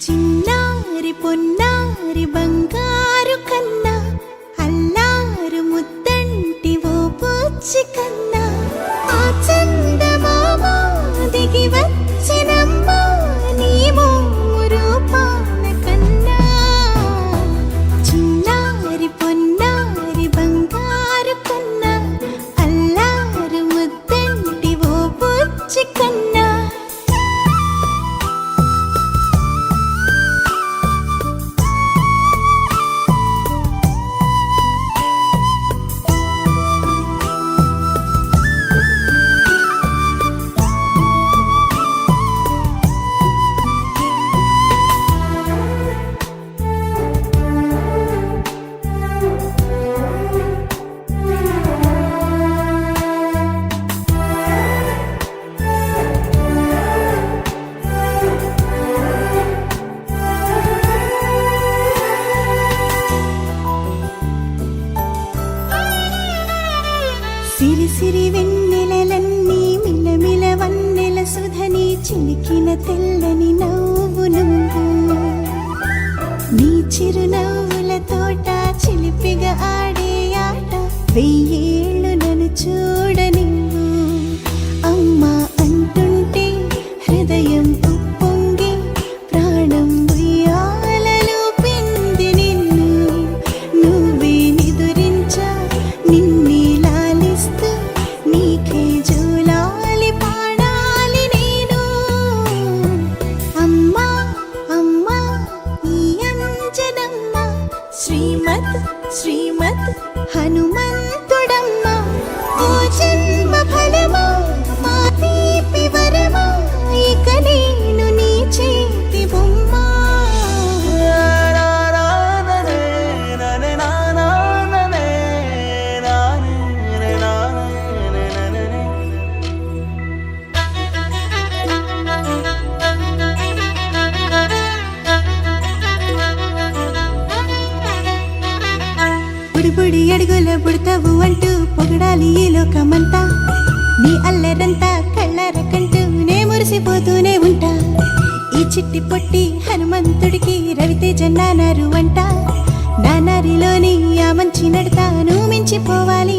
చిన్నారి పొన్నారి బంగారు కన్నా అల్లారు ముద్దంటి ఓ పూచి కన్నా ఆ చందమామ దిగి వచ్చినమ్మా నీ మోము రూపాన కన్నా చిన్నారి పొన్నారి బంగారు కన్నా అల్లారు ముద్దంటి ఓ పూచి కన్నా సిరి సిరి వెన్నెలలన్నీ మిలమిల వన్నెల సుధని చిలికిన తెల్లని నవ్వు నువ్వు నీ చిరునవ్వుల తోట చిలిపిగా ఆడే ఆట వెయ్యేళ్ళు నన్ను చూడ నువ్వు అమ్మా అంటుంటే హృదయం ఉప్పొంగి ప్రాణం ఉయ్యాలలో పిండి నిన్ను నువ్వే నిదురించా నిన్నే నీకే జోలాలి పాడాలి నేను అమ్మా అమ్మా ఈ అంజనమ్మ శ్రీమత్ శ్రీమత్ హనుమంతుడమ్మ ఓ జన్మ ఫలమా మా తీపి వరమా ఇక నేను నీ చేతి బొమ్మ బుడి అడుగుల బుడతావు అంటూ పొగడాలి ఈ లోకమంతా నీ అల్లరంతా కళ్ళరకంటూ నే మురిసిపోతూనే ఉంటా ఈ చిట్టి పొట్టి హనుమంతుడికి రవితేజ నానారు అంట నానారిలోని ఆ మంచి నడతాను మించిపోవాలి